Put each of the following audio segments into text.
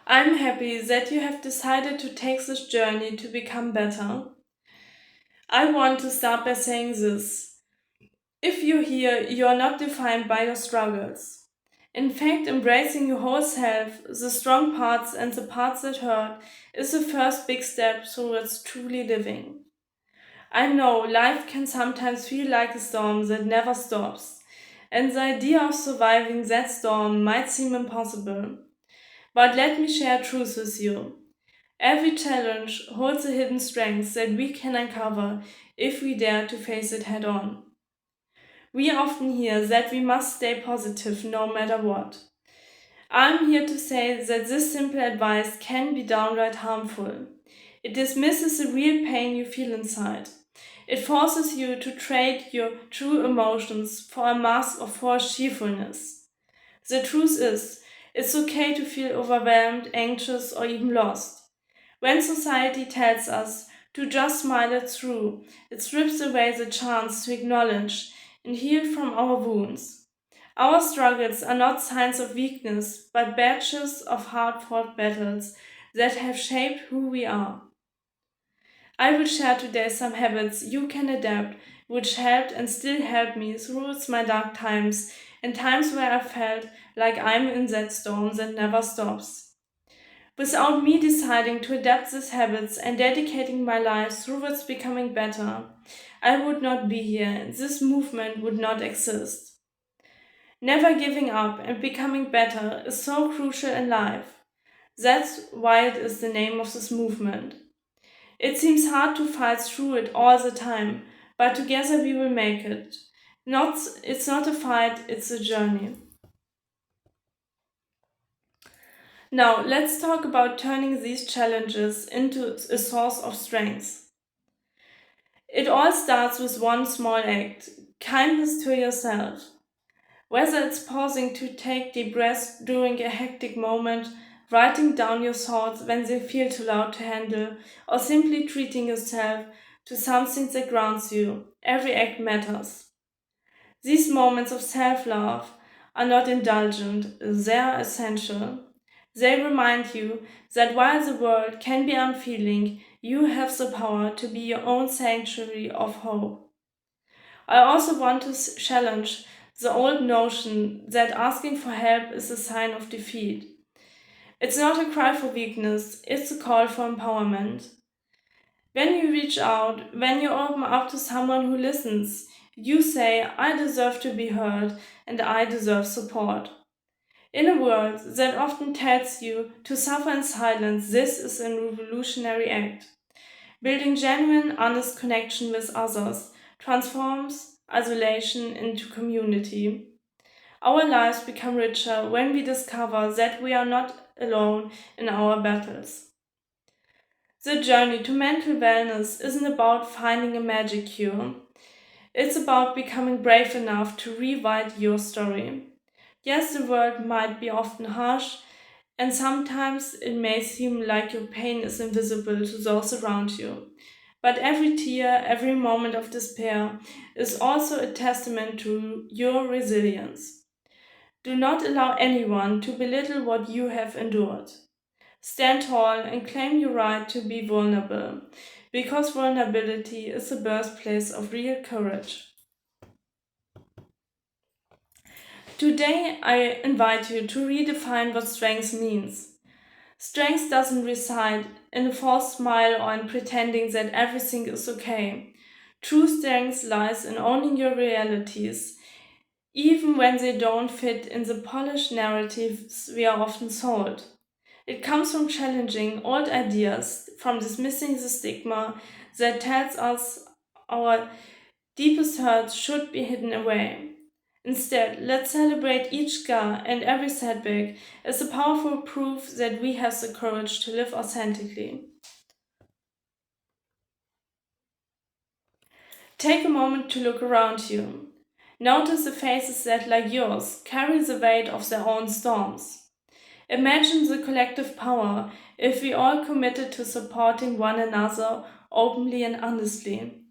I'm happy that you have decided to take this journey to become better. I want to start by saying this. If you're here, you're not defined by your struggles. In fact, embracing your whole self, the strong parts and the parts that hurt, is the first big step towards truly living. I know life can sometimes feel like a storm that never stops, and the idea of surviving that storm might seem impossible. But let me share truth with you. Every challenge holds a hidden strength that we can uncover if we dare to face it head on. We often hear that we must stay positive no matter what. I'm here to say that this simple advice can be downright harmful. It dismisses the real pain you feel inside. It forces you to trade your true emotions for a mask of false cheerfulness. The truth is, it's okay to feel overwhelmed, anxious, or even lost. When society tells us to just smile it through, it strips away the chance to acknowledge and heal from our wounds. Our struggles are not signs of weakness, but badges of hard fought battles that have shaped who we are. I will share today some habits you can adapt, which helped and still help me through my dark times and times where I felt like I'm in that storm that never stops. Without me deciding to adapt these habits and dedicating my life towards becoming better, I would not be here and this movement would not exist. Never giving up and becoming better is so crucial in life. That's why it is the name of this movement. It seems hard to fight through it all the time, but together we will make it. It's not a fight, it's a journey. Now, let's talk about turning these challenges into a source of strength. It all starts with one small act kindness to yourself. Whether it's pausing to take deep breaths during a hectic moment, writing down your thoughts when they feel too loud to handle, or simply treating yourself to something that grounds you, every act matters. These moments of self love are not indulgent, they are essential. They remind you that while the world can be unfeeling, you have the power to be your own sanctuary of hope. I also want to challenge the old notion that asking for help is a sign of defeat. It's not a cry for weakness, it's a call for empowerment. When you reach out, when you open up to someone who listens, you say, I deserve to be heard and I deserve support. In a world that often tells you to suffer in silence, this is a revolutionary act. Building genuine, honest connection with others transforms isolation into community. Our lives become richer when we discover that we are not alone in our battles. The journey to mental wellness isn't about finding a magic cure. It's about becoming brave enough to rewrite your story. Yes, the world might be often harsh, and sometimes it may seem like your pain is invisible to those around you. But every tear, every moment of despair is also a testament to your resilience. Do not allow anyone to belittle what you have endured. Stand tall and claim your right to be vulnerable, because vulnerability is the birthplace of real courage. Today, I invite you to redefine what strength means. Strength doesn't reside in a false smile or in pretending that everything is okay. True strength lies in owning your realities, even when they don't fit in the polished narratives we are often sold. It comes from challenging old ideas, from dismissing the stigma that tells us our deepest hurts should be hidden away. Instead, let's celebrate each scar and every setback as a powerful proof that we have the courage to live authentically. Take a moment to look around you. Notice the faces that, like yours, carry the weight of their own storms. Imagine the collective power if we all committed to supporting one another openly and honestly.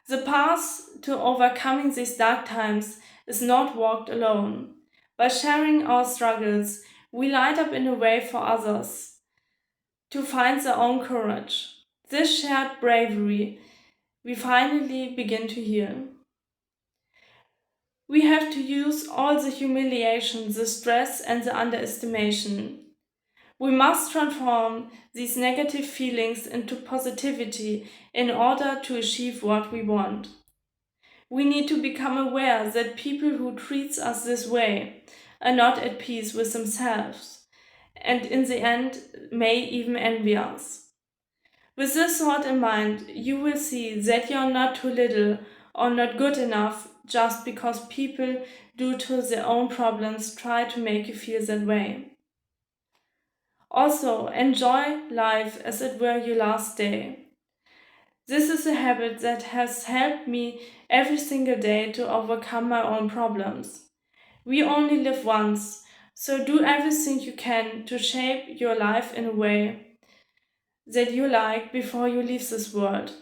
The path to overcoming these dark times is not walked alone. By sharing our struggles, We light up in a way for others to find their own courage. This shared bravery we finally begin to heal. We have to use all the humiliation, the stress, and the underestimation. We must transform these negative feelings into positivity in order to achieve what we want. We need to become aware that people who treat us this way are not at peace with themselves and in the end may even envy us. With this thought in mind, you will see that you're not too little or not good enough just because people, due to their own problems, try to make you feel that way. Also, enjoy life as it were your last day. This is a habit that has helped me every single day to overcome my own problems. We only live once, so do everything you can to shape your life in a way that you like before you leave this world.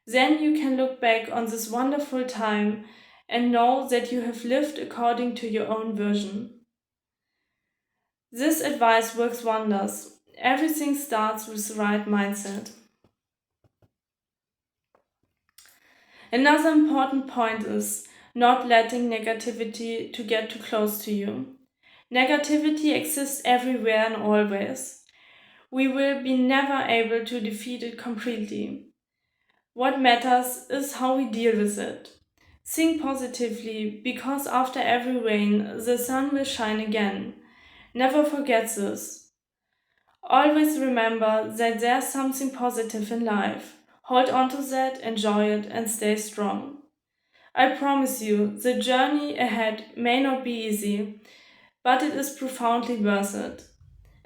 Then you can look back on this wonderful time and know that you have lived according to your own vision. This advice works wonders. Everything starts with the right mindset. Another important point is not letting negativity to get too close to you. Negativity exists everywhere and always. We will be never able to defeat it completely. What matters is how we deal with it. Think positively because after every rain, the sun will shine again. Never forget this. Always remember that there's something positive in life. Hold on to that, enjoy it, and stay strong. I promise you, the journey ahead may not be easy, but it is profoundly worth it.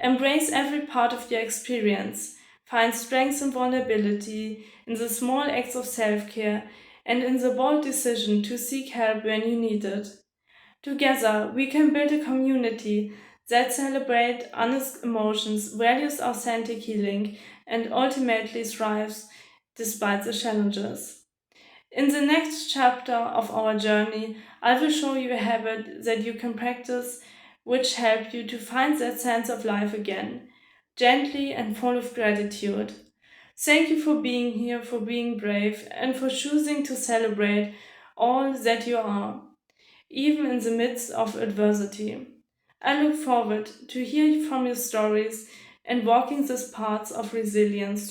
Embrace every part of your experience. Find strength and vulnerability in the small acts of self care and in the bold decision to seek help when you need it. Together, we can build a community that celebrates honest emotions, values authentic healing, and ultimately thrives despite the challenges. In the next chapter of our journey, I will show you a habit that you can practice which help you to find that sense of life again, gently and full of gratitude. Thank you for being here, for being brave, and for choosing to celebrate all that you are, even in the midst of adversity. I look forward to hear from your stories and walking these paths of resilience